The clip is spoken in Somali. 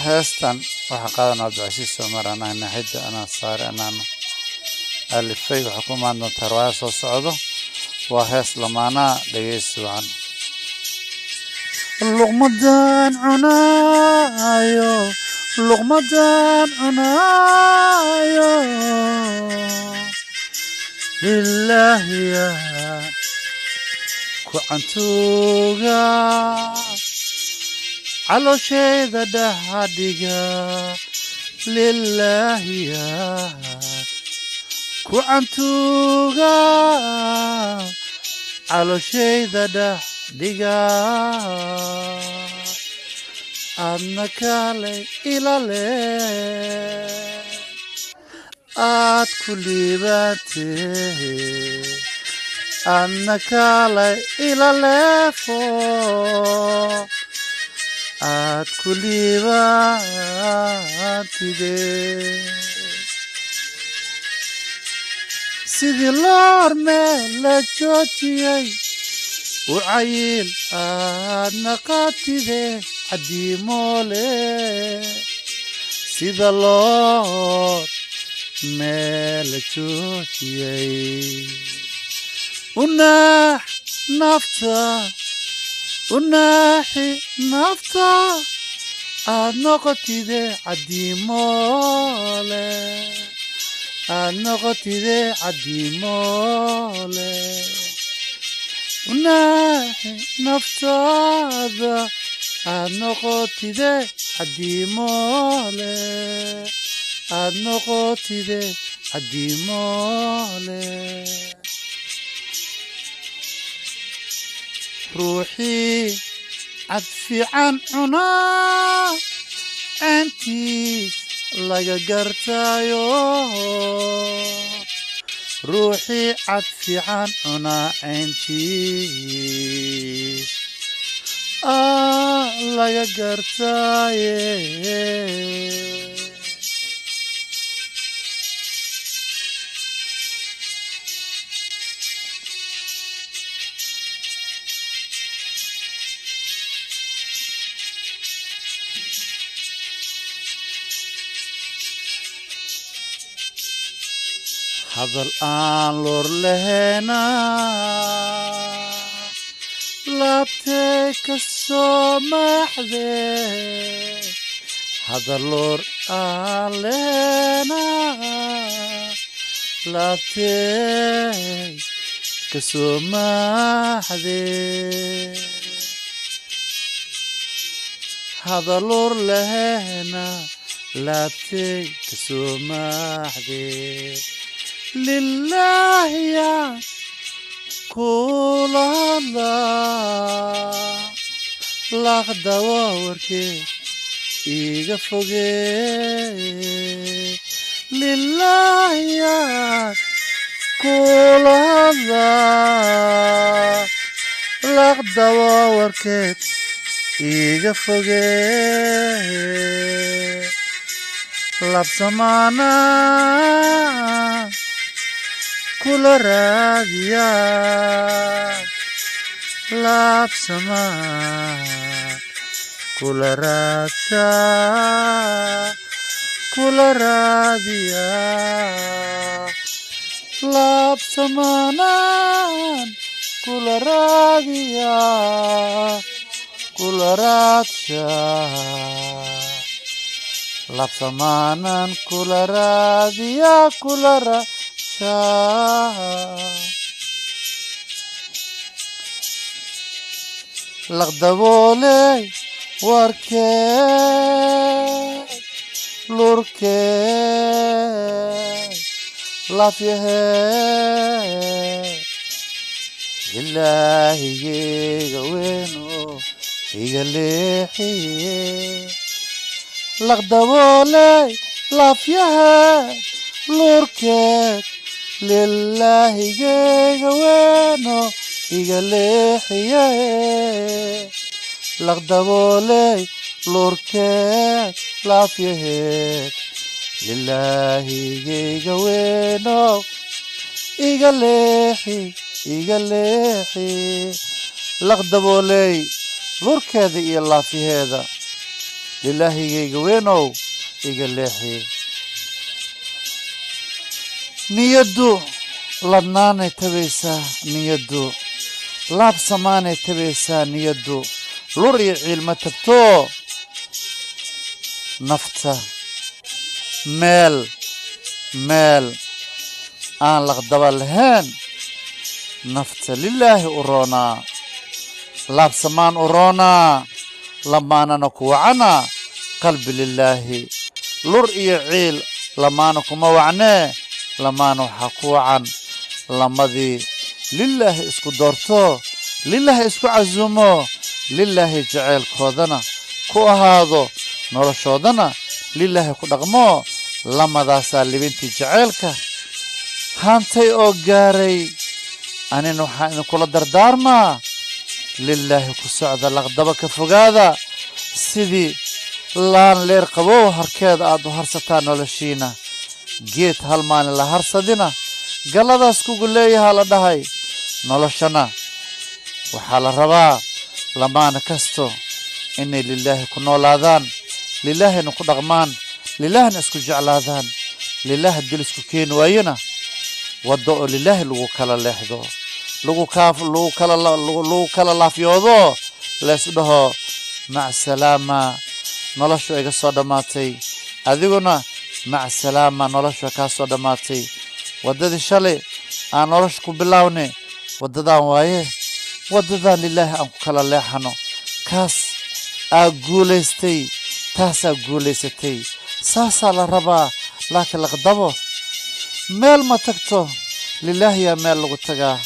heestan waxaa qaadanaa Cabdicasiis Soomar anaa naxida anaa saare anaa alifay waxaa ku imaan doontaa riwaayad soo socdo waa hees lamaanaa dhegeysi wacan luqmadan cunaayo lilaahi yaa ku cantuuga calooshayda dhexadhiga lilaahi yaa ku cantuuga calooshayda dhexdhiga adna kaalay ilale aad ku liibaantee adna kaalay ilaleefo aad ku liibaantide sidii loor meel la joojiyey u cayiil aadna qaatide cadiimoole sida loor meel la joojiyey unaax nafta unaaxi nafta aad noqotide cadiimoole aad noqotide cadiimoole unaaxi naftaada aad noqotide cadiimoole aad noqotide cadiimoole ruuxii cad fiican cunaa aantiis laga gartaayo ruuxii cad fiican cunaa aantiis laga gartaaye hadal aan loor lehena laabtay ka soo maaxde hadal loor aan lehena laabtay ka soo maaxde hadal loor lehena laabtay ka soo maaxde لله يا كل الله لغدا ووركي إيغا فوقي لله يا كل الله لغدا ووركي إيغا فوقي لبسمانا كل راضية لاب سما كل راضية كل راضية لاب سمانا كل راضية كل راضية لاب سمانا كل راضية كل راضية لغدبولي وركي لوركي لافيه إلهي يغوينو يغليحي لغدبولي لافيه لوركي لله يغوينو يغليحي لغدبولي لوركي لافيه لله يغوينو يغليحي يغليحي لغدبولي لوركي الله في هذا لله يجوينو يجلحي نيدو لبنان تبيسا نيدو لاب سمان تبيسا نيدو لوري علم تبتو نفتا ميل آن لغدبا لهن نفتا لله أرونا لاب سمان أرونا لما نكوعنا قلب لله لوري عيل لما نكو وعناه لما نحكو عن لما ذي لله اسكو دورتو لله اسكو عزومو لله جعل كودنا كو هذا نرشودنا لله كو دغمو لما ذا سالبنتي جعلك هانتي او غاري اني نوحا كل دردار ما لله كو سعد لغدبك فوقادا سيدي لان لير قبو هركيد ادو هرسطان نولشينا جيت هالمان لا هرسدنا قلداس كوغو ليها لا دحاي نولشنا waxa la rabaa lamaana kasto inay lillahi ku noolaadaan lillahi ku dhaqmaan lillahi isku jeclaadaan lillahi dilisku keen waayina wado lillahi lagu kala leexdo lagu kala laafyoodo leesdaho mac salaama noloshu iga soo dhamaatay adiguna مع السلامة نولش كاسو دماتي وددي شالي aan nolosha ku bilaawne wadadan waaye wadadan lillahi aan ku kala leexano kaas aa guuleystay taas aa guuleysatay saasa la rabaa laakiin laqdabo meel ma tagto lillahi ya meel lagu tagaa